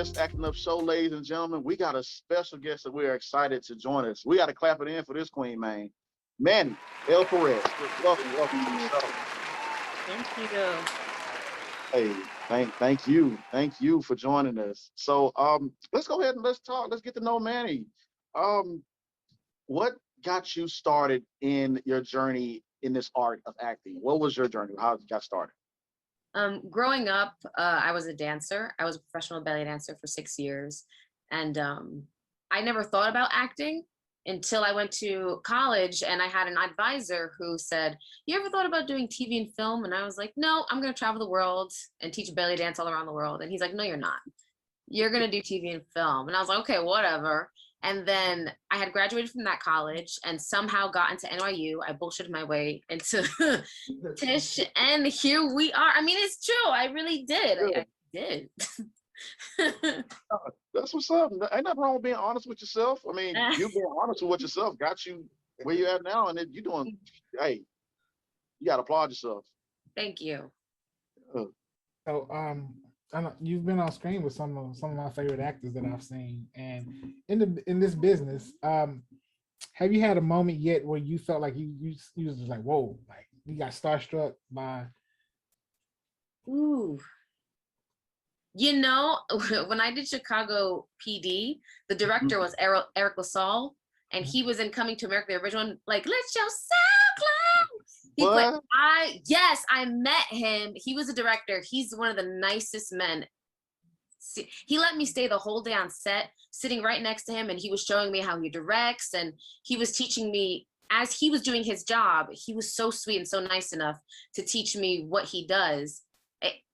Just Acting Up Show, ladies and gentlemen. We got a special guest that we're excited to join us. We got to clap it in for this queen, man. Manni L Perez. Welcome to the show. Thank you. Hey, thank you for joining us. So, let's go ahead and let's talk. Let's get to know Manni. What got you started in your journey in this art of acting? What was your journey? How it got started? Growing up, I was a dancer. I was a professional ballet dancer for 6 years. And I never thought about acting until I went to college, and I had an advisor who said, "You ever thought about doing TV and film?" And I was like, "No, I'm going to travel the world and teach belly dance all around the world." And he's like, "No, you're not. You're going to do TV and film." And I was like, "Okay, whatever." And then I had graduated from that college and somehow got into NYU. I bullshitted my way into Tisch, and here we are. I mean, it's true. I really did. I did. That's what's up. Ain't nothing wrong with being honest with yourself. I mean, you being honest with yourself got you where you at now, and you're doing. Hey, you got to applaud yourself. Thank you. So, I know you've been on screen with some of my favorite actors that I've seen, and in this business, have you had a moment yet where you felt like you was just like, whoa, like you got starstruck by? Ooh. You know, when I did Chicago PD, the director was Eric LaSalle, and he was in Coming to America, the original one, like, "Let your sound cloud." He played, I met him. He was a director. He's one of the nicest men. He let me stay the whole day on set, sitting right next to him, and he was showing me how he directs, and he was teaching me as he was doing his job. He was so sweet and so nice enough to teach me what he does.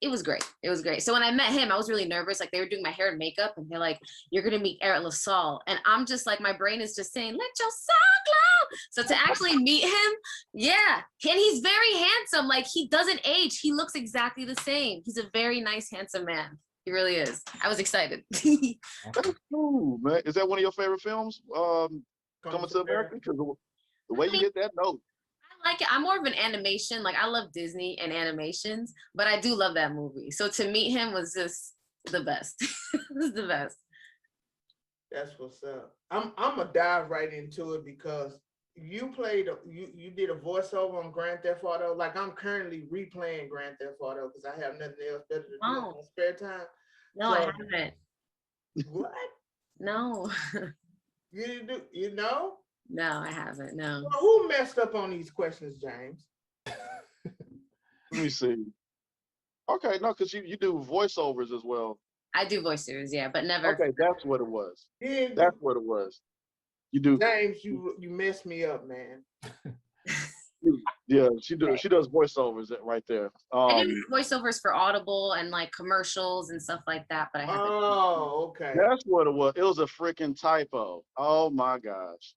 It was great. It was great. So when I met him, I was really nervous. Like, they were doing my hair and makeup, and they're like, "You're gonna meet Eric LaSalle," and I'm just like, my brain is just saying, "Let your sound glow." So to actually meet him, yeah, and he's very handsome. Like, he doesn't age. He looks exactly the same. He's a very nice, handsome man. He really is. I was excited. That's cool, man. Is that one of your favorite films? Coming to America? Because the way you hit that note. I like it. I'm more of an animation. Like, I love Disney and animations, but I do love that movie. So to meet him was just the best. It was the best. That's what's up. I'm gonna dive right into it because you did a voiceover on Grand Theft Auto. Like, I'm currently replaying Grand Theft Auto because I have nothing else better to do in my spare time. No, I haven't. What? No. You know? No, I haven't. No. Well, who messed up on these questions, James? Let me see. Okay, no, because you do voiceovers as well. I do voiceovers, yeah, but never. Okay, that's what it was. Yeah, that's what it was. You do. James, you messed me up, man. Yeah, she does voiceovers right there. I do voiceovers for Audible and like commercials and stuff like that, but I haven't. Oh, okay. That's what it was. It was a freaking typo. Oh my gosh.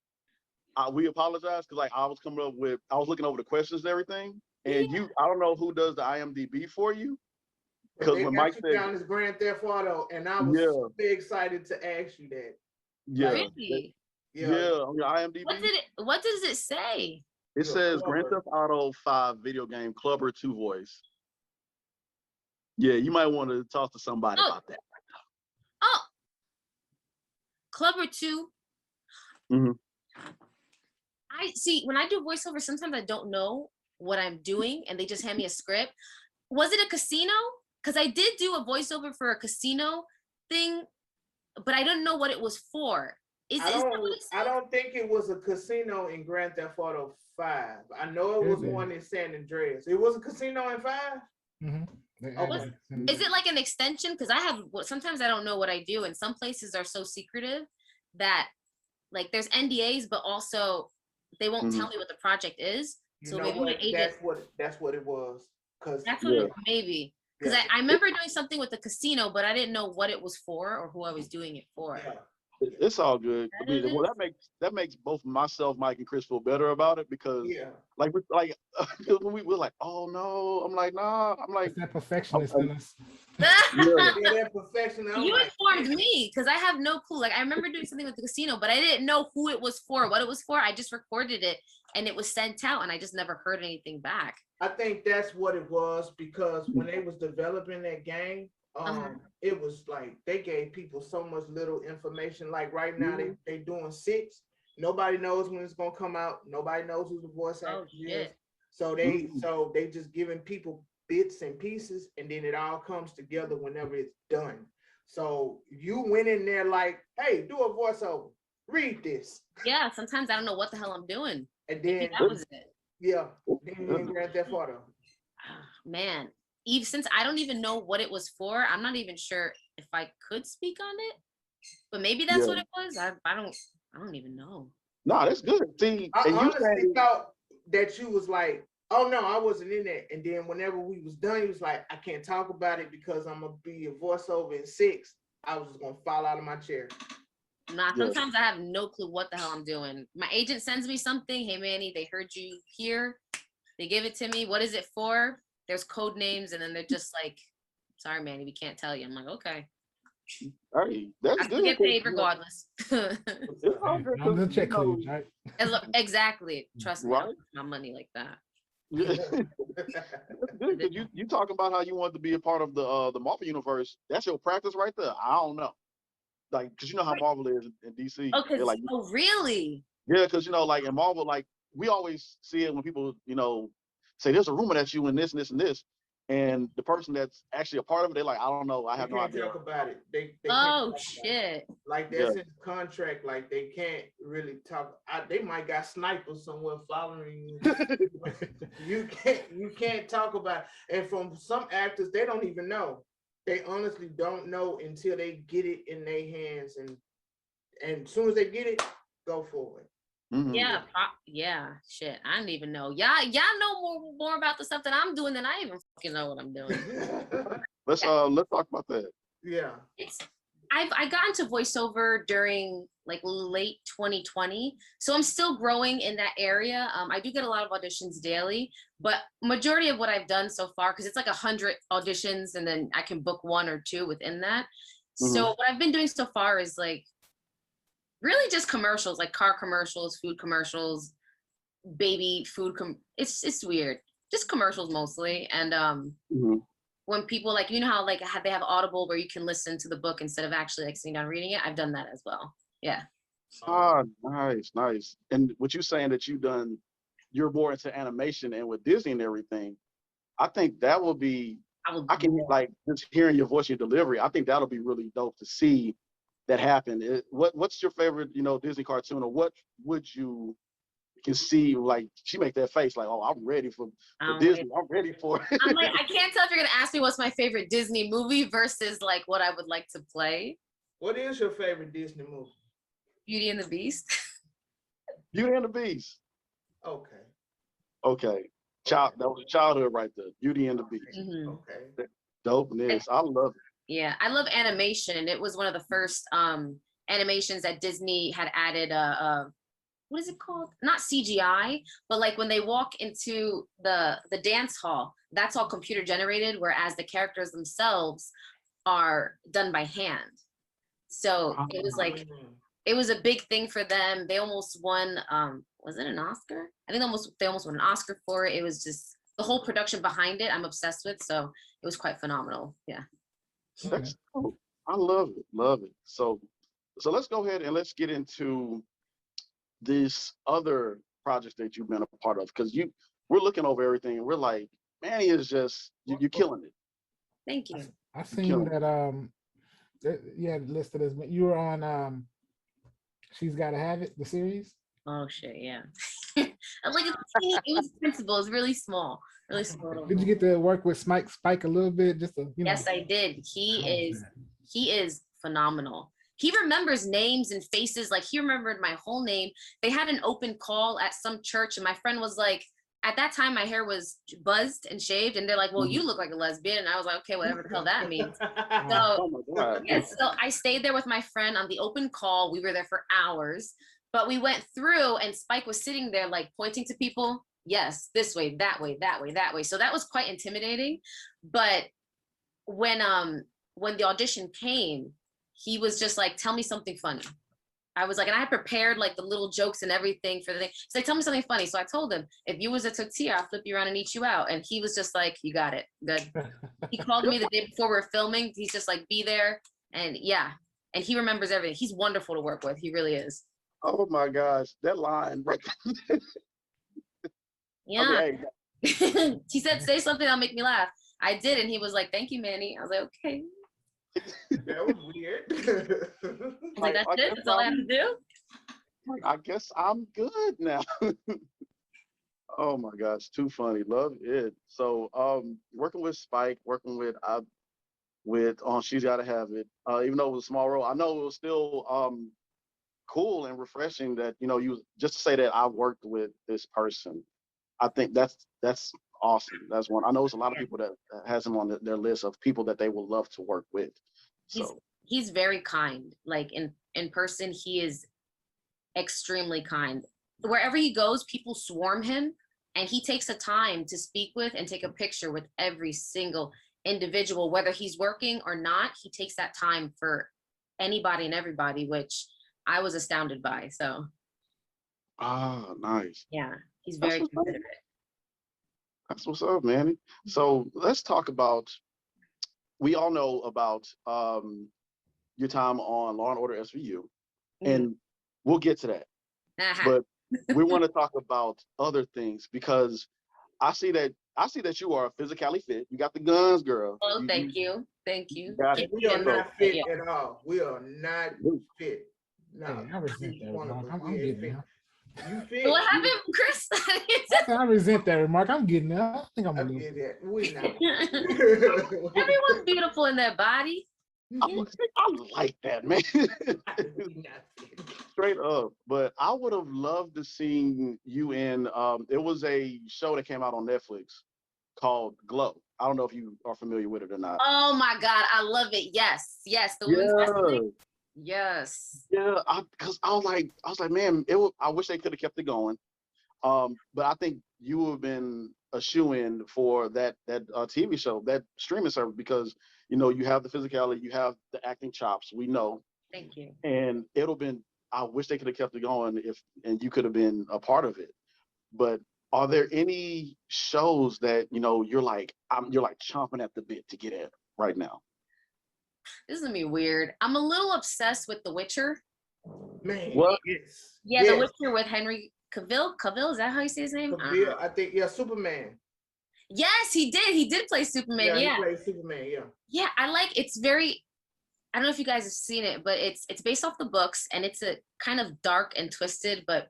We apologize because, like, I was looking over the questions and everything, and I don't know who does the IMDb for you. Because when Mike said down this Grand Theft Auto, and I was super excited to ask you that. Yeah. Really? Yeah, on your IMDb. What does it say? It says Grand Theft Auto 5 video game Clubber 2 voice. Yeah, you might want to talk to somebody about that. Oh, Clubber 2. Mm-hmm. I see, when I do voiceover, sometimes I don't know what I'm doing and they just hand me a script. Was it a casino? Because I did do a voiceover for a casino thing, but I don't know what it was for. I don't think it was a casino in Grand Theft Auto 5. I know it was one in San Andreas. It was a casino in 5? Mm-hmm. Is it like an extension? Because sometimes I don't know what I do, and some places are so secretive that, like, there's NDAs, but also they won't tell me what the project is. So maybe my agent. That's what it was. That's what it was, maybe. Because I remember doing something with the casino, but I didn't know what it was for or who I was doing it for. Yeah. It's all good. I mean, well, that makes both myself, Mike, and Chris feel better about it because, like when we were like, "Oh no," I'm like, "Nah," I'm like, it's that perfectionist in us. That perfection. You informed me because I have no clue. Like, I remember doing something with the casino, but I didn't know who it was for, what it was for. I just recorded it and it was sent out, and I just never heard anything back. I think that's what it was, because when they was developing that game, It was like they gave people so much little information. Like right now they doing 6. Nobody knows when it's gonna come out. Nobody knows who the voice actor is. So they just giving people bits and pieces, and then it all comes together whenever it's done. So you went in there like, hey, do a voiceover, read this. Yeah, sometimes I don't know what the hell I'm doing. And then that was it. Yeah, then you Grand Theft Auto. Man, even since I don't even know what it was for, I'm not even sure if I could speak on it. But maybe that's what it was. I don't even know. No, that's good. See, I and honestly thought that you was like, oh no, I wasn't in there. And then whenever we was done, he was like, I can't talk about it because I'm gonna be a voiceover in 6. I was just gonna fall out of my chair. Nah, sometimes I have no clue what the hell I'm doing. My agent sends me something. Hey, Manny, they heard you here. They give it to me. What is it for? There's code names, and then they're just like, sorry, Manny, we can't tell you. I'm like, okay. Hey, that's I good. still get paid regardless. On the check clears, right? Exactly. Trust me, I don't my money like that. That's good, 'cause you talking about how you want to be a part of the Marvel universe. That's your practice right there. I don't know. Like, because you know how Marvel is in DC. Oh, like, oh, really? Yeah, because like in Marvel, like we always see it when people say there's a rumor that you in this and this and this, and the person that's actually a part of it, they're like, I don't know, I have no idea. Talk about it. They oh shit! Like that's in the contract. Like they can't really talk. They might got snipers somewhere following you. You can't talk about it. And from some actors, they don't even know. They honestly don't know until they get it in their hands, and as soon as they get it, go for it. Mm-hmm. Yeah, shit. I don't even know. Y'all know more about the stuff that I'm doing than I even fucking know what I'm doing. Let's talk about that. Yeah. I got into voiceover during like late 2020, so I'm still growing in that area. I do get a lot of auditions daily, but majority of what I've done so far, because it's like 100 auditions, and then I can book 1 or 2 within that. So what I've been doing so far is like really just commercials, like car commercials, food commercials, baby food. It's weird, just commercials mostly, and when people like, how like they have Audible where you can listen to the book instead of actually like sitting down reading it. I've done that as well. Yeah. Ah, nice. And what you're saying that you're more into animation, and with Disney and everything, I think that will be. I can like just hearing your voice, your delivery. I think that'll be really dope to see that happen. What's your favorite, Disney cartoon, or what would you can see, like she make that face like, oh, I'm ready for Disney. I'm ready for it. I'm like, I can't tell if you're gonna ask me what's my favorite Disney movie versus like what I would like to play. What is your favorite Disney movie? Beauty and the Beast. Beauty and the Beast. Okay. That was childhood right there. Beauty and the Beast. Okay. Dopeness. I love it. Yeah, I love animation. It was one of the first animations that Disney had added what is it called? Not CGI, but like when they walk into the dance hall, that's all computer generated, whereas the characters themselves are done by hand. So it was like, it was a big thing for them. They almost won, was it an Oscar? I think they almost won an Oscar for it. It was just the whole production behind it I'm obsessed with. So it was quite phenomenal. Yeah. That's cool. I love it. So let's go ahead and let's get into this other project that you've been a part of, because we're looking over everything and we're like, Manny is just you're killing it. Thank you. I seen that listed as you were on She's Gotta Have It, the series. Oh shit, yeah. Like it was principal, it's really small. Really small. Did you get to work with Spike a little bit? Yes, I did. He is phenomenal. He remembers names and faces. Like he remembered my whole name. They had an open call at some church, and my friend was like, at that time my hair was buzzed and shaved, and they're like, well, you look like a lesbian. And I was like, okay, whatever the hell that means. So I stayed there with my friend on the open call. We were there for hours, but we went through, and Spike was sitting there like pointing to people. Yes, this way, that way, that way, that way. So that was quite intimidating. But when the audition came, he was just like, tell me something funny. I was like, and I had prepared like the little jokes and everything for the thing. So they tell me something funny. So I told him, if you was a tortilla, I'll flip you around and eat you out. And he was just like, you got it. Good. He called me the day before we were filming. He's just like, be there. And yeah. And he remembers everything. He's wonderful to work with. He really is. Oh my gosh, that line. Yeah. Okay, hey, He said, say something that'll make me laugh. I did. And he was like, thank you, Manny. I was like, okay. That was weird. I was like, that's it? That's all I have to do? I guess I'm good now. Oh my gosh, too funny. Love it. So working with Spike, working with She's Gotta Have It, even though it was a small role, I know it was still cool and refreshing that, you know, you just to say that I worked with this person. I think that's awesome. That's one. I know it's a lot of people that has him on their list of people that they would love to work with. So He's very kind. Like in person, he is extremely kind. Wherever he goes, people swarm him, and he takes the time to speak with and take a picture with every single individual, whether he's working or not. He takes that time for anybody and everybody, which I was astounded by. So nice. yeah, he's That's very what's up. considerate. That's what's up, Manny. So let's talk about, we all know about your time on Law and Order SVU, and we'll get to that. But we want to talk about other things, because I see that you are physically fit. You got the guns, girl. Oh, thank you. Thank you. got it. We are not fit Yeah. at all. We are not fit. No, Hey, I resent that remark. I'm we ain't getting fit. there. You fit. What happened, Chris? I resent that remark. I'm getting there. I think I'm I gonna lose. get that. We not. Everyone's beautiful in their body. I like that, man. We not fit. Straight up. But I would have loved to see you in. It was a show that came out on Netflix called Glow. I don't know if you are familiar with it or not. Oh my God, I love it. Yes, yes, the women's wrestling. Yes. Yeah, because I was like, man, I wish they could have kept it going. But I think you would have been a shoo-in for that TV show, that streaming service, because you know you have the physicality, you have the acting chops. We know. Thank you. And I wish they could have kept it going and you could have been a part of it. But are there any shows that you're like chomping at the bit to get at right now? This is gonna be weird. I'm a little obsessed with The Witcher. Man, What? yes. Yeah, yes. The Witcher with Henry Cavill. Cavill, is that how you say his name? Cavill, I think, yeah, Superman. Yes, he did. He did play Superman. Yeah. He played Superman, yeah. Yeah, it's very, I don't know if you guys have seen it, but it's based off the books, and it's a kind of dark and twisted, but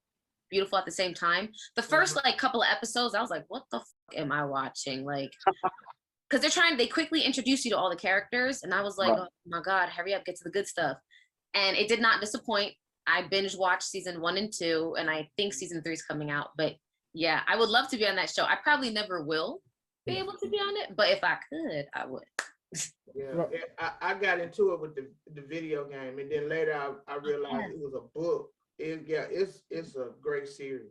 beautiful at the same time. The first like couple of episodes, I was like, what the fuck am I watching? Like, because they quickly introduce you to all the characters, and I was like, Right. oh my God, hurry up, get to the good stuff. And it did not disappoint. I binge watched season 1 and 2, and I think season 3 is coming out. But yeah, I would love to be on that show. I probably never will be able to be on it, but if I could, I would. Yeah, I got into it with the video game, and then later I realized it was a book. It's a great series.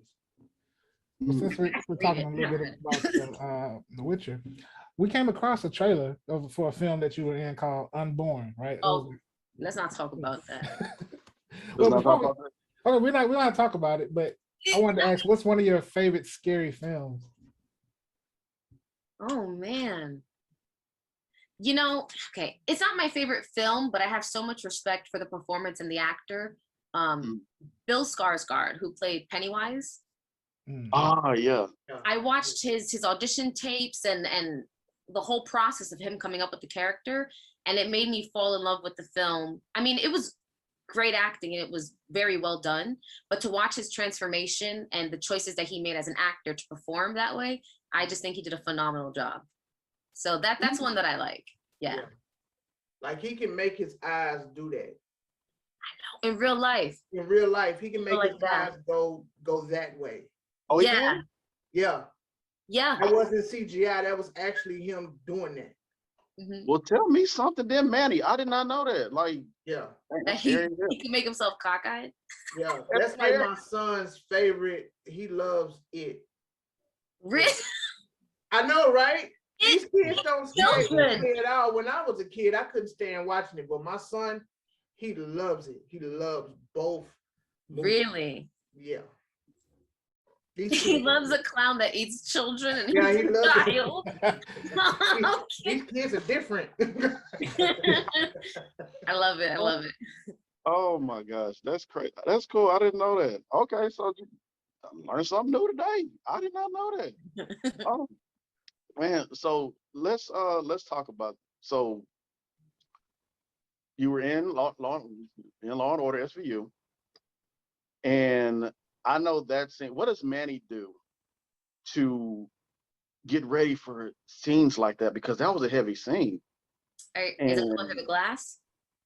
Well, since we're talking a little bit about The Witcher, we came across a trailer for a film that you were in called Unborn, right? Oh, let's not talk about that. Well, we're not gonna talk about it, but I wanted to ask, what's one of your favorite scary films? Oh man. Okay, it's not my favorite film, but I have so much respect for the performance and the actor. Bill Skarsgård, who played Pennywise. Yeah. I watched his audition tapes and the whole process of him coming up with the character, and it made me fall in love with the film. I mean, it was great acting and it was very well done, but to watch his transformation and the choices that he made as an actor to perform that way, I just think he did a phenomenal job. So that's one that I like. Yeah. Like he can make his eyes do that. I know. In real life. In real life, he can make like his that. eyes go that way. Oh Yeah. Yeah. Yeah. That wasn't CGI. That was actually him doing that. Mhm. Well, tell me something then, Manny. I did not know that. Like, Yeah. That he can make himself cockeyed. Yeah. That's like my son's favorite. He loves it. Really? I know, right? These kids don't stand Children. it at all. When I was a kid, I couldn't stand watching it, but my son, he loves it. He loves both Really? Yeah. He loves a clown that eats children and Yeah, he's he a loves it. child. These kids are different. I love it. I love it. Oh my gosh, that's crazy. That's cool. I didn't know that. Okay, so you learned something new today. I did not know that. Oh man, so let's talk about, so you were in Law and Order SVU, and I know that scene. What does Manny do to get ready for scenes like that? Because that was a heavy scene. Is it the one And through the glass?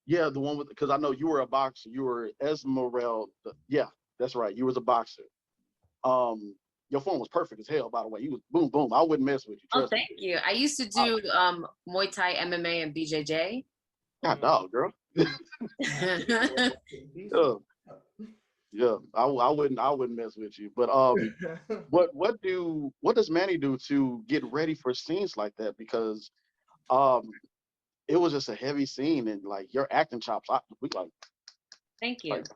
yeah, the one with, because I know you were a boxer. You were Esmeralda. Yeah, that's right. You was a boxer. Your form was perfect as hell, by the way. You was boom, boom. I wouldn't mess with you. Oh, Trust me. thank you. I used to do Muay Thai, MMA, and BJJ. God dog, girl. Yeah, yeah. I wouldn't mess with you. But what does Manny do to get ready for scenes like that? Because um it was just a heavy scene, and like your acting chops, we Thank you. like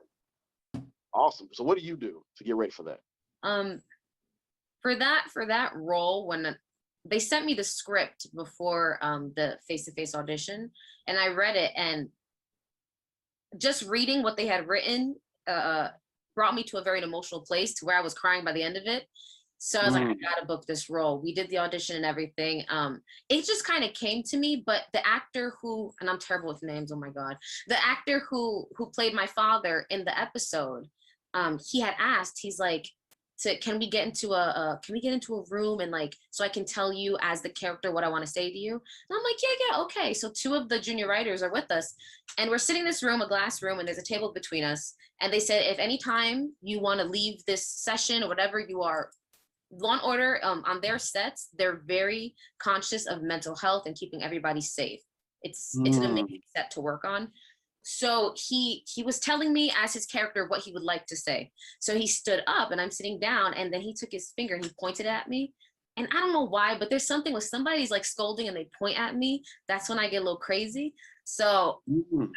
awesome. So what do you do to get ready for that? Um, for that role, when they sent me the script before the face-to-face audition, and I read it, and just reading what they had written brought me to a very emotional place to where I was crying by the end of it. So I was like, I gotta book this role. We did the audition and everything. It just kind of came to me, but the actor who, and I'm terrible with names, oh my God, the actor who played my father in the episode, he had asked, he's like, can we get into a room, and like, so I can tell you as the character what I want to say to you? And I'm like, yeah, okay. So two of the junior writers are with us, and we're sitting in this room, a glass room, and there's a table between us. And they said, if any time you want to leave this session or whatever, you are Law and Order, on their sets, they're very conscious of mental health and keeping everybody safe. It's an amazing set to work on. So he was telling me as his character what he would like to say. So he stood up and I'm sitting down, and then he took his finger and he pointed at me. And I don't know why, but there's something with somebody's like scolding and they point at me. That's when I get a little crazy. So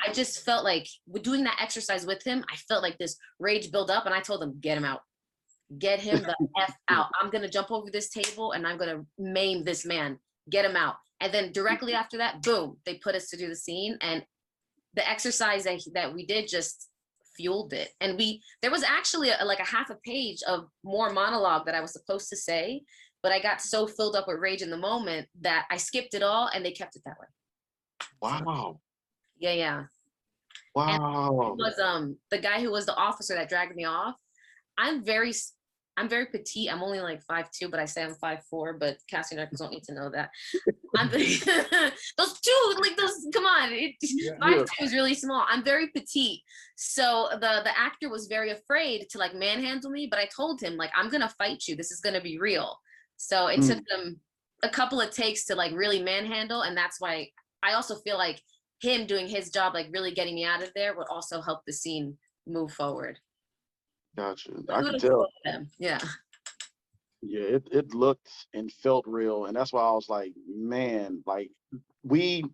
I just felt like with doing that exercise with him, I felt like this rage build up, and I told him, get him out. Get him the F out. I'm going to jump over this table and I'm going to maim this man. Get him out. And then directly after that, boom, they put us to do the scene. And the exercise that we did just fueled it. And there was actually like a half a page of more monologue that I was supposed to say, but I got so filled up with rage in the moment that I skipped it all, and they kept it that way. Wow. Yeah. Wow. And it was the guy who was the officer that dragged me off. I'm very petite. I'm only like 5'2", but I say I'm 5'4", but casting directors don't need to know that. I'm those two, like those, come on. 5'2" is really small. I'm very petite. So the actor was very afraid to like manhandle me, but I told him, like, I'm gonna fight you. This is gonna be real. So it took them a couple of takes to like really manhandle. And that's why I also feel like him doing his job, like really getting me out of there, would also help the scene move forward. Gotcha. I can tell. Yeah. Yeah, it looked and felt real, and that's why I was like, man, like we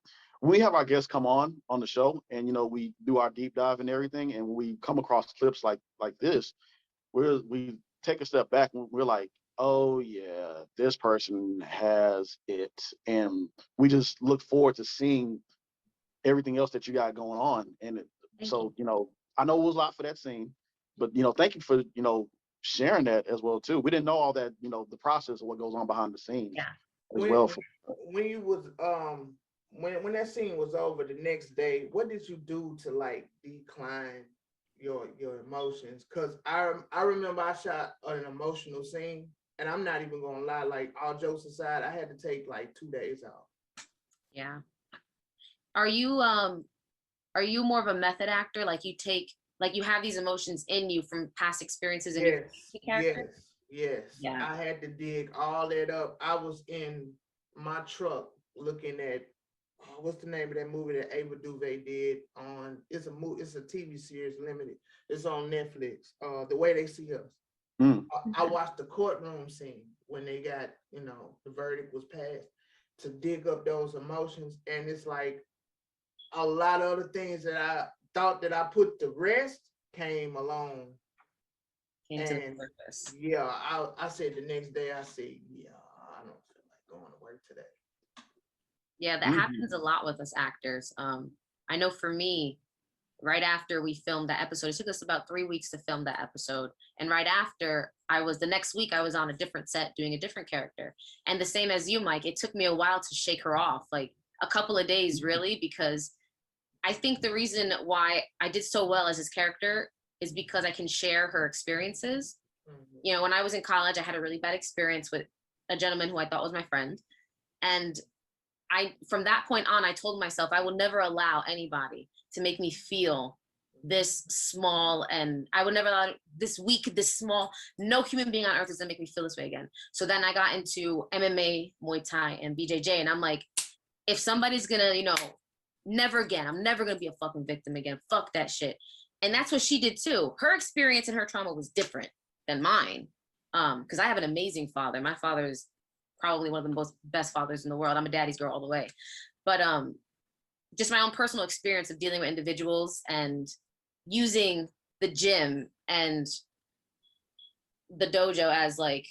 have our guests come on the show, and we do our deep dive and everything, and we come across clips like this, where we take a step back and we're like, oh yeah, this person has it, and we just look forward to seeing everything else that you got going on, and so I know it was a lot for that scene. But thank you for sharing that as well too. We didn't know all that, the process of what goes on behind the scenes as well. When you was when that scene was over the next day, what did you do to like decline your emotions? Because I remember I shot an emotional scene, and I'm not even gonna lie, like all jokes aside, I had to take like 2 days off. Yeah. Are you more of a method actor? Like you have these emotions in you from past experiences and Yes. Yeah. I had to dig all that up. I was in my truck looking at what's the name of that movie that Ava DuVernay did on? It's a TV series, limited. It's on Netflix. The Way They See Us. I watched the courtroom scene when they got the verdict was passed, to dig up those emotions, and it's like a lot of the things that I thought that I put to rest came along Came to the And surface. yeah, I said the next day, I said, yeah, I don't feel like going to work today. Yeah, that happens a lot with us actors. I know for me, right after we filmed that episode, it took us about 3 weeks to film that episode. And right after, the next week, I was on a different set doing a different character. And the same as you, Mike, it took me a while to shake her off, like a couple of days, really, because I think the reason why I did so well as his character is because I can share her experiences. You know, when I was in college, I had a really bad experience with a gentleman who I thought was my friend. And from that point on, I told myself I will never allow anybody to make me feel this small, and I would never allow this weak, this small. No human being on earth is gonna make me feel this way again. So then I got into MMA, Muay Thai, and BJJ, and I'm like, if somebody's gonna, never again, I'm never gonna be a fucking victim again. Fuck that shit. And that's what she did too. Her experience and her trauma was different than mine, because I have an amazing father. My father is probably one of the most best fathers in the world. I'm a daddy's girl all the way. But just my own personal experience of dealing with individuals and using the gym and the dojo as like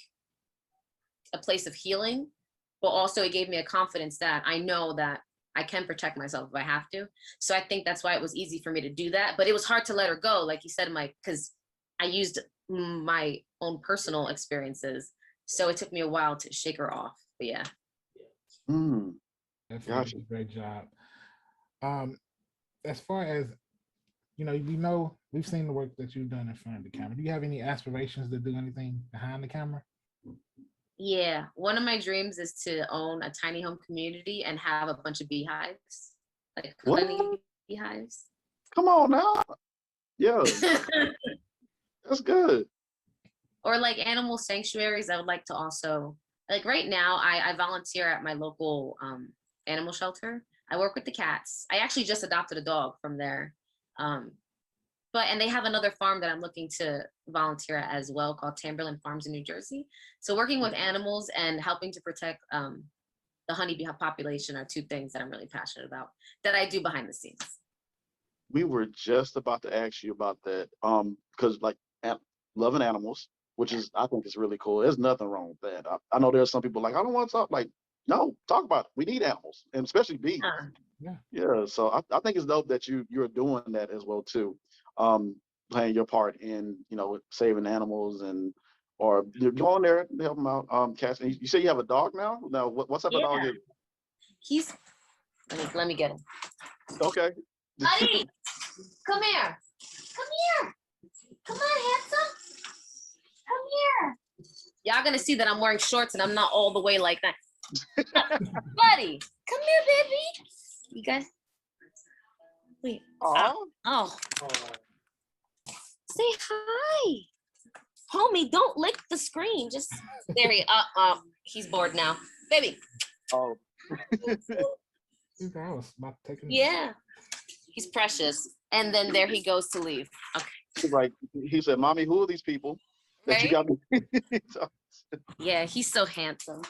a place of healing, but also it gave me a confidence that I know that I can protect myself if I have to. So I think that's why it was easy for me to do that. But it was hard to let her go, like you said, Mike, because I used my own personal experiences. So it took me a while to shake her off. But yeah. That's a great job. As far as we've seen the work that you've done in front of the camera. Do you have any aspirations to do anything behind the camera? Yeah, one of my dreams is to own a tiny home community and have a bunch of beehives, like honey beehives. Come on now. Yeah, that's good. Or like animal sanctuaries. I would like to also, like right now, I volunteer at my local animal shelter. I work with the cats. I actually just adopted a dog from there. And they have another farm that I'm looking to volunteer at as well, called Tamberland Farms in New Jersey. So working with animals and helping to protect the honeybee population are two things that I'm really passionate about, that I do behind the scenes. We were just about to ask you about that, because like loving animals, which is, I think is really cool. There's nothing wrong with that. I know there's some people like, I don't want to talk. Like, no, talk about it. We need animals, and especially bees. Yeah. So I think it's dope that you're doing that as well too, playing your part in saving animals or you're going there to help them out. Cats. And you say you have a dog now. Now, what's up with dog? He's let me get him. Okay. Buddy, come here. Come here. Come on, handsome. Come here. Y'all gonna see that I'm wearing shorts and I'm not all the way like that. Buddy, come here, baby. You guys. Wait. Oh. Say hi. Homie, don't lick the screen. Just there he he's bored now. Baby. Oh. I was about to take him. Yeah. He's precious. And then there he goes to leave. Okay. Like he said, Mommy, who are these people that you got me? Yeah, he's so handsome.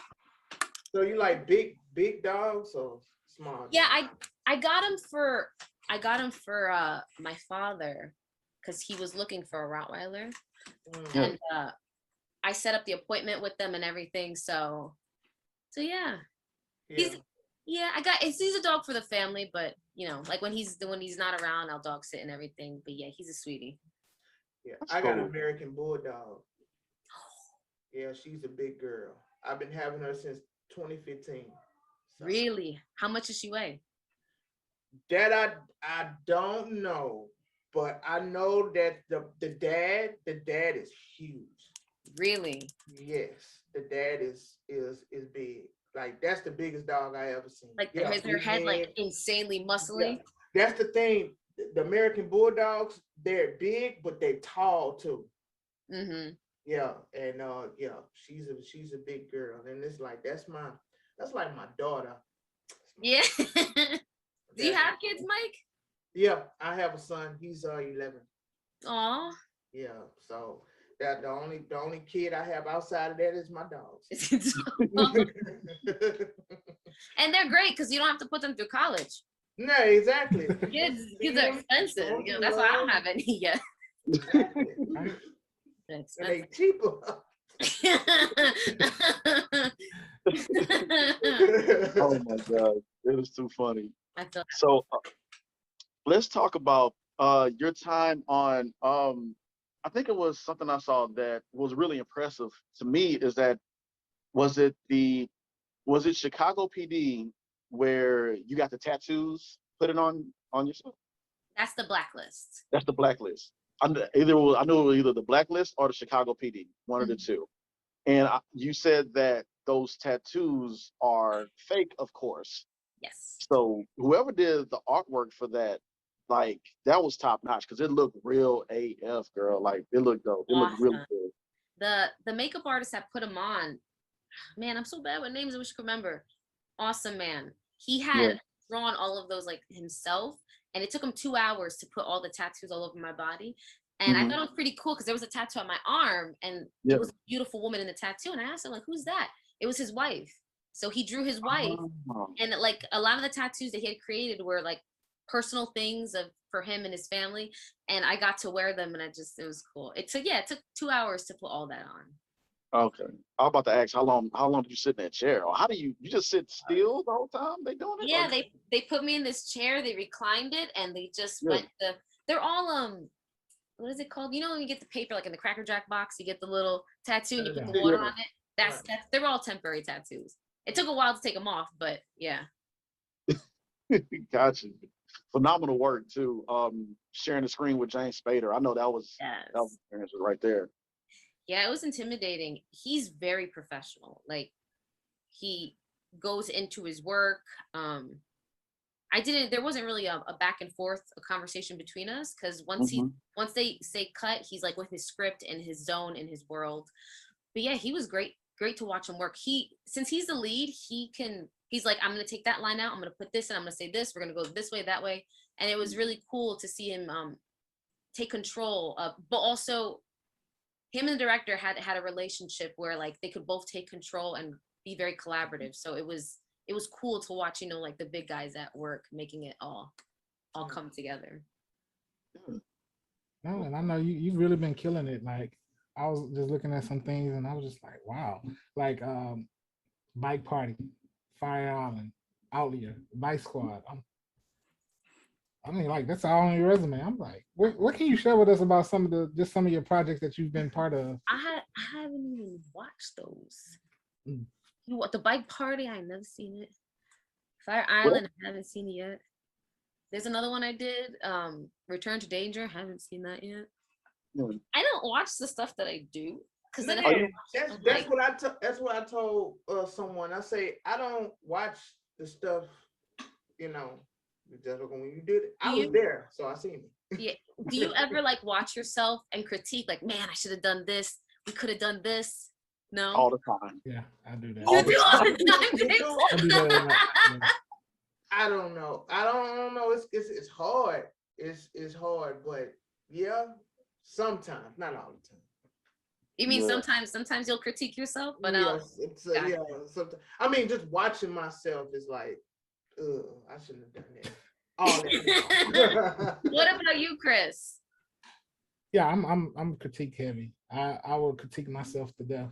So you like big dogs or small dogs? Yeah, I got him for my father, because he was looking for a Rottweiler. And I set up the appointment with them and everything. So yeah. He's a dog for the family, but like when he's not around, I'll dog sit and everything. But yeah, he's a sweetie. Yeah, I got an American Bulldog. Yeah, she's a big girl. I've been having her since 2015. So. Really? How much does she weigh? That I don't know, but I know that the dad is huge. Really? Yes, the dad is big. Like that's the biggest dog I ever seen. Like is her head like insanely muscly? Yeah. That's the thing. The American Bulldogs, they're big, but they're tall too. Mm-hmm. Yeah, and she's a big girl, and it's like that's like my daughter. Yeah. Do you have kids, Mike? Yeah, I have a son. He's 11. Aw. Yeah, so that the only kid I have outside of that is my dogs. And they're great because you don't have to put them through college. No, exactly. Kids are expensive. That's why I don't have any yet. They're And they expensive. cheaper. Oh my God, it was too funny. I feel So let's talk about your time on. I think it was something I saw that was really impressive to me. Is that was it Chicago PD where you got the tattoos put it on yourself? that's the Blacklist. That's the Blacklist. I knew it was either the Blacklist or the Chicago PD, one of the two. And you said that those tattoos are fake, of course. Yes. So whoever did the artwork for that, like that was top notch because it looked real AF, girl. Like it looked dope. It looked really Awesome. good. The makeup artist that put him on, man, I'm so bad with names. I wish I could remember. Awesome man. He had Yeah. drawn all of those like himself, and it took him 2 hours to put all the tattoos all over my body. And I Mhm. thought it was pretty cool because there was a tattoo on my arm, and Yeah. it was a beautiful woman in the tattoo. And I asked him like, "Who's that?" It was his wife. So he drew his wife, Oh. and like a lot of the tattoos that he had created were like personal things of for him and his family, and I got to wear them, and it was cool. It took 2 hours to put all that on. Okay. I was about to ask how long did you sit in that chair? Or how do you just sit still the whole time they doing it? Yeah, Or- they put me in this chair, they reclined it, and they just Yeah. they're all what is it called? You know when you get the paper like in the Cracker Jack box, you get the little tattoo and you put the water Yeah. on it. That's they're all temporary tattoos. It took a while to take them off, but yeah. Gotcha. Phenomenal work too. Sharing the screen with James Spader. I know that was Yes. experience right there. Yeah, it was intimidating. He's very professional. Like he goes into his work. There wasn't really a back and forth, a conversation between us because Mhm. once they say cut, he's like with his script in his zone in his world. But yeah, he was great to watch him work. Since he's the lead, he's like, I'm gonna take that line out, I'm gonna put this and I'm gonna say this, we're gonna go this way, that way. And it was really cool to see him take control of, but also him and the director had a relationship where like they could both take control and be very collaborative. So it was cool to watch, like the big guys at work making it all come together. No, and I know you've really been killing it. Like I was just looking at some things and I was just like, wow. Like Bike Party, Fire Island, Outlier, Bike Squad. I mean, like that's all on your resume. I'm like, what can you share with us about some of your projects that you've been part of? I haven't even watched those. Mm. The Bike Party, I never seen it. Fire What? Island, I haven't seen it yet. There's another one I did, Return to Danger, haven't seen that yet. Mm. I don't watch the stuff that I do because then Are you- That's what I told someone. I say I don't watch the stuff, just when you did it. I was there, so I seen it. Yeah. Do you ever like watch yourself and critique like, man, I should have done this. We could have done this. No. all the time? Yeah, I do that. You do all the I do that a lot. time. Yeah. I don't know. It's hard. It's hard, but yeah, sometimes, not all the time. You mean Yeah. sometimes you'll critique yourself, but Yes, gotcha. yeah. Sometimes, I mean, just watching myself is like, I shouldn't have done that. All that. What about you, Chris? Yeah, I'm critique heavy. I will critique myself to death.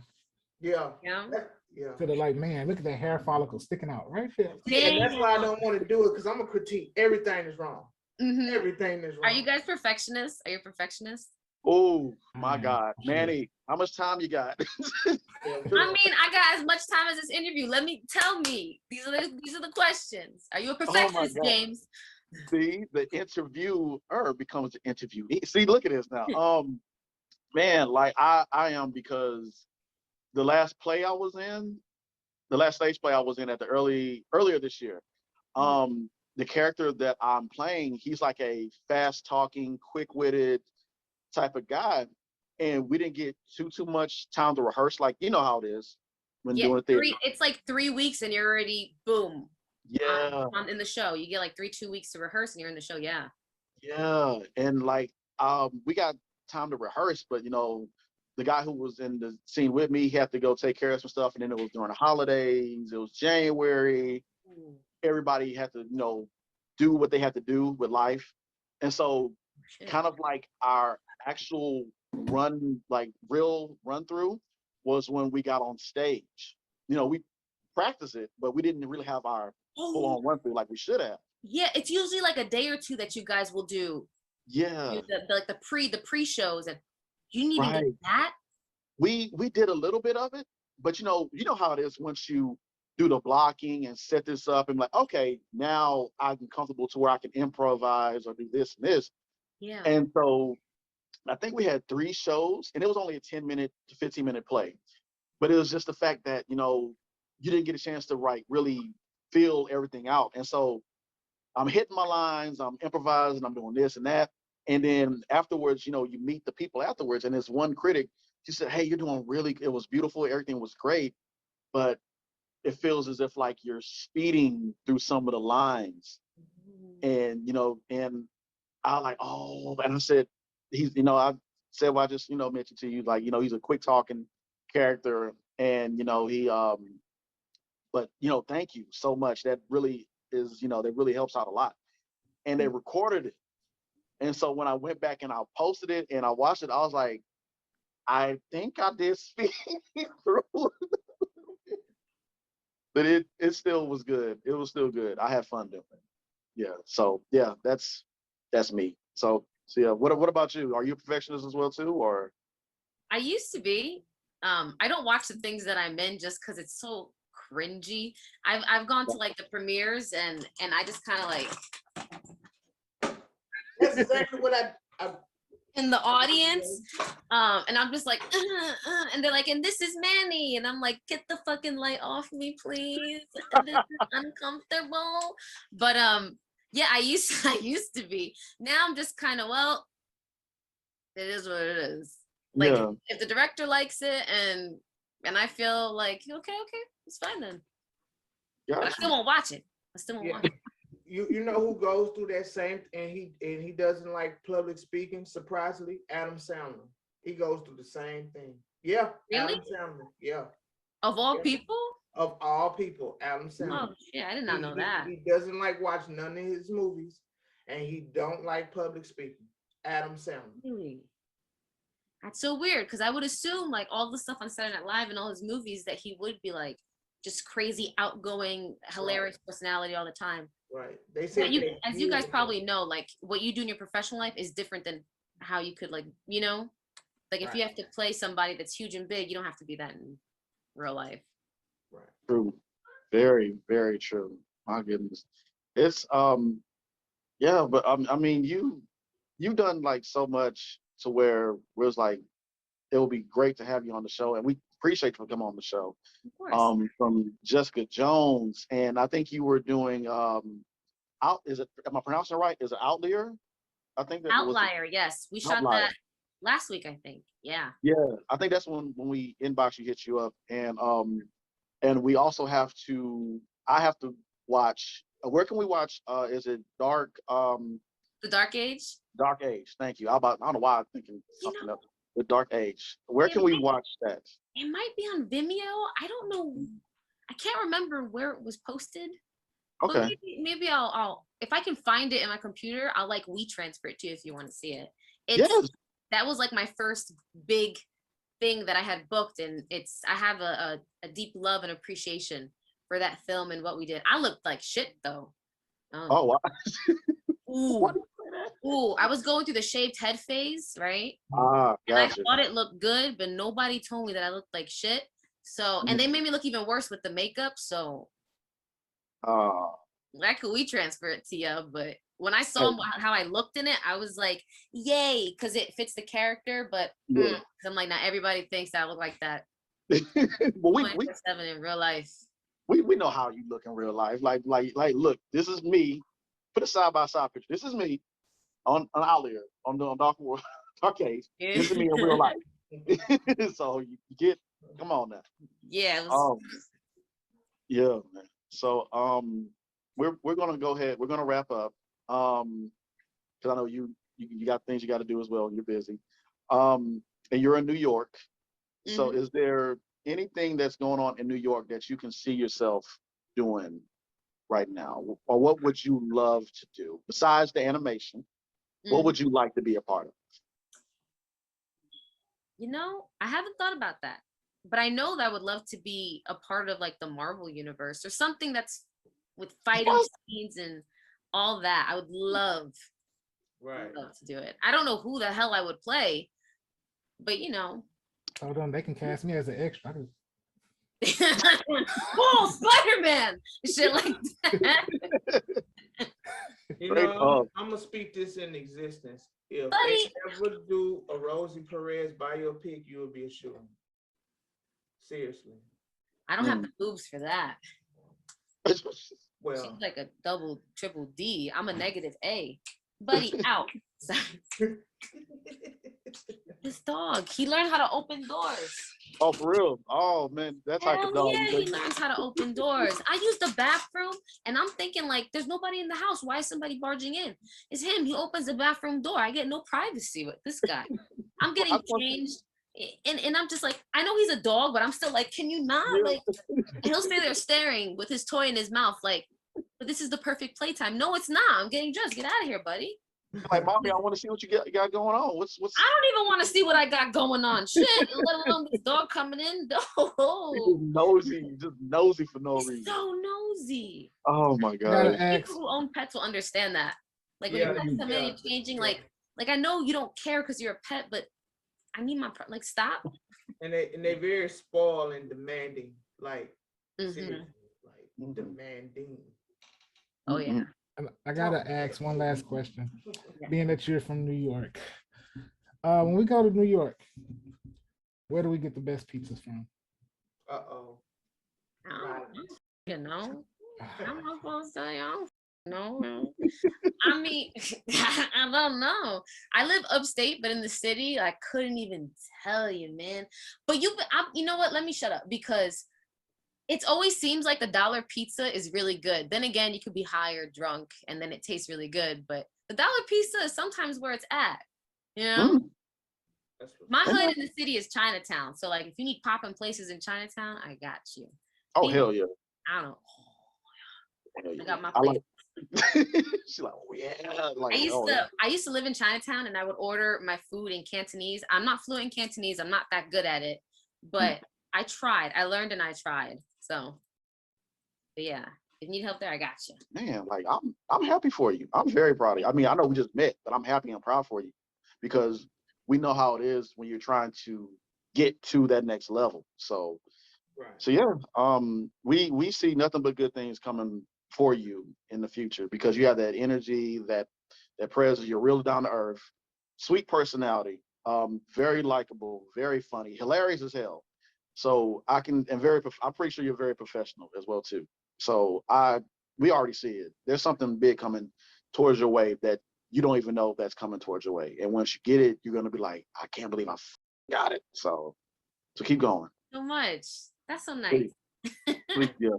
Yeah. Yeah. Yeah. To the like, man, look at that hair follicle sticking out right there. Yeah, and that's why I don't want to do it because I'm gonna critique everything is wrong. Mhm. Everything is wrong. Are you guys perfectionists? Are you perfectionists? Oh my Mm, God, sure. Manny, how much time you got? I mean, I got as much time as this interview. Tell me. These are the questions. Are you a perfectionist, God. James? See, the interviewer becomes the interviewee. See, look at this now. Man, like I am because the last stage play I was in at the earlier this year. The character that I'm playing, he's like a fast talking, quick-witted type of guy. And we didn't get too much time to rehearse, like you know how it is when doing a theater. It's like 3 weeks and you're already boom. Yeah. In the show. You get like 2 weeks to rehearse and you're in the show. Yeah. Yeah. And like we got time to rehearse, but the guy who was in the scene with me, he had to go take care of some stuff. And then it was during the holidays, it was January. Everybody had to, do what they had to do with life. And so kind of like our actual real run through was when we got on stage. You know, we practiced it, but we didn't really have our full on run through like we should have. Yeah, it's usually like a day or two that you guys will do. Yeah. Like the pre shows, and you didn't even Right. get that. We did a little bit of it, but you know how it is once you do the blocking and set this up and like, okay, now I'm comfortable to where I can improvise or do this and this. Yeah. And so I think we had 3 shows and it was only a 10-minute to 15-minute play. But it was just the fact that, you know, you didn't get a chance to really feel everything out. And so I'm hitting my lines, I'm improvising, I'm doing this and that. And then afterwards, you know, you meet the people afterwards. And there's one critic, she said, hey, you're doing it was beautiful. Everything was great. But it feels as if like you're speeding through some of the lines. And, you know, and I like, oh, and I said, I said, well, I just, mentioned to you, like, he's a quick talking character. And, but, thank you so much. That really is, that really helps out a lot. And they recorded it. And so when I went back and I posted it and I watched it, I was like, I think I did speak through. But it still was good. It was still good. I had fun doing it. Yeah. So yeah, that's me. So yeah, what about you? Are you a perfectionist as well too, or? I used to be. I don't watch the things that I'm in just because it's so cringy. I've gone to like the premieres and I just kind of like. That's exactly what I in the audience, and I'm just like, and they're like, and this is Manny, and I'm like, get the fucking light off me, please. This is uncomfortable. But yeah, I used to be. Now I'm just kind of, well, it is what it is. Like, Yeah. if the director likes it and I feel like okay, it's fine then. Gotcha. But I still won't watch it. Watch it. You know who goes through that same and he doesn't like public speaking, surprisingly? Adam Sandler. He goes through the same thing. Yeah. Really? Adam Sandler. Yeah. Of all people? Of all people, Adam Sandler. Oh shit, I did not know that. He doesn't like watch none of his movies and he don't like public speaking. Adam Sandler. Really? That's so weird because I would assume like all the stuff on Saturday Night Live and all his movies that he would be like just crazy, outgoing, hilarious personality all the time. Right. They say as you guys probably know, like what you do in your professional life is different than how you could like, like if you have to play somebody that's huge and big, you don't have to be that in real life. Right. True. Very, very true. My goodness. It's yeah, but I mean you've done like so much to where it's like it would be great to have you on the show, and we appreciate you for coming on the show. Of course. From Jessica Jones, and I think you were doing am I pronouncing it right? Is it Outlier? I think that Outlier, yes. We shot Outlier. that last week, I think. Yeah. Yeah, I think that's when we inbox you, hit you up, and we also I have to watch. Where can we watch? Is it Dark? The Dark Age. Dark Age. Thank you. I don't know why I'm thinking something else. The Dark Age. Where can we watch that? It might be on Vimeo. I don't know. I can't remember where it was posted. Okay. But maybe I'll if I can find it in my computer, I'll like WeTransfer it to you if you want to see it. Yes. That was like my first big thing that I had booked, and I have a deep love and appreciation for that film and what we did. I looked like shit though. Oh wow. Ooh. Ooh, I was going through the shaved head phase, right? Gotcha. And I thought it looked good, but nobody told me that I looked like shit. So, and they made me look even worse with the makeup. So, I could WeTransfer it to you, but when I saw how I looked in it, I was like, yay, because it fits the character. But I'm like, not everybody thinks I look like that. Well, we 7 in real life. We know how you look in real life. Like, look, this is me. Put a side by side picture. This is me on Outlier on Dark Age. This is me in real life. So you get, come on now. Yeah. Yeah, man. So we're gonna go ahead. We're gonna wrap up. Because I know you got things you got to do as well. And you're busy. And you're in New York. So is there anything that's going on in New York that you can see yourself doing right now, or what would you love to do besides the animation? What would you like to be a part of? You know, I haven't thought about that, but I know that I would love to be a part of like the Marvel universe or something that's with fighting What? scenes and all that. I would love Right. to do it. I don't know who the hell I would play, but you know. Hold on, they can cast me as an extra. Oh, Spider-Man! Shit like that. You Straight know, up. I'm gonna speak this in existence. If Buddy. they ever do a Rosie Perez biopic, you would be a shoo. Seriously. I don't have the boobs for that. She's Well, like a double, triple D. I'm a negative A. Buddy, out. Sorry. This dog, he learned how to open doors. Oh, for real? Oh man, that type of Hell dog. yeah, he learns how to open doors. I use the bathroom and I'm thinking like, there's nobody in the house. Why is somebody barging in? It's him. He opens the bathroom door. I get no privacy with this guy. I'm getting changed. And I'm just like, I know he's a dog, but I'm still like, can you not? Yeah. Like, and he'll stay there staring with his toy in his mouth, like, but this is the perfect playtime. No, it's not. I'm getting dressed. Get out of here, buddy. Like, mommy, I want to see what you got going on. What's I don't even want to see what I got going on. Shit, let alone this dog coming in. No. just nosy for no reason. So nosy. Oh my Gotta god. ask. People who own pets will understand that. Like when Yeah, your pets come in yeah, and changing, yeah. like I know you don't care because you're a pet, but I need my like stop. and they're very spoiled and demanding, like Mhm. seriously, like demanding. Oh yeah. I gotta ask one last question. Yeah. Being that you're from New York, when we go to New York, where do we get the best pizzas from? Uh-oh. You know, I'm not supposed to tell you. I don't know. I mean, I don't know. I live upstate, but in the city, I couldn't even tell you, man. But you know what? Let me shut up because it always seems like the dollar pizza is really good. Then again, you could be high or drunk, and then it tastes really good. But the dollar pizza is sometimes where it's at. You know, my hood in the city is Chinatown. So like, if you need popping places in Chinatown, I got you. Oh hell yeah. I don't know. Hell yeah. I got my I place. like. She's like, oh yeah. Like, I used to live in Chinatown and I would order my food in Cantonese. I'm not fluent in Cantonese. I'm not that good at it, but I tried. I learned and I tried. So, but yeah, if you need help there, I got you. Man, like I'm happy for you. I'm very proud of you. I mean, I know we just met, but I'm happy and proud for you because we know how it is when you're trying to get to that next level. So, Right. so yeah, we see nothing but good things coming for you in the future because you have that energy, that presence. You're real down to earth, sweet personality, very likable, very funny, hilarious as hell. So I'm pretty sure you're very professional as well too. So we already see it. There's something big coming towards your way that you don't even know that's coming towards your way. And once you get it, you're gonna be like, I can't believe I got it. So keep going. So much. That's so nice. Please, yeah.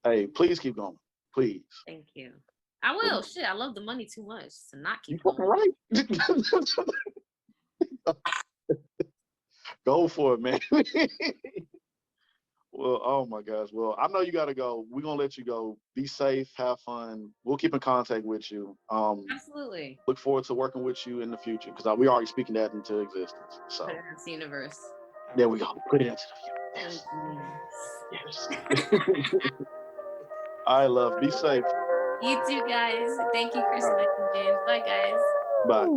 Hey, please keep going. Please. Thank you. I will. Shit, I love the money too much to not You keep fucking going. right. Go for it, man. Well, oh my gosh. Well, I know you gotta go. We're gonna let you go. Be safe, have fun. We'll keep in contact with you. Absolutely. Look forward to working with you in the future because we already speaking that into existence. So Put it into the universe. there we go. Put it into the future. Yes. Yes. I love. Be safe. You too, guys. Thank you, Chris and James. Bye, guys. Bye.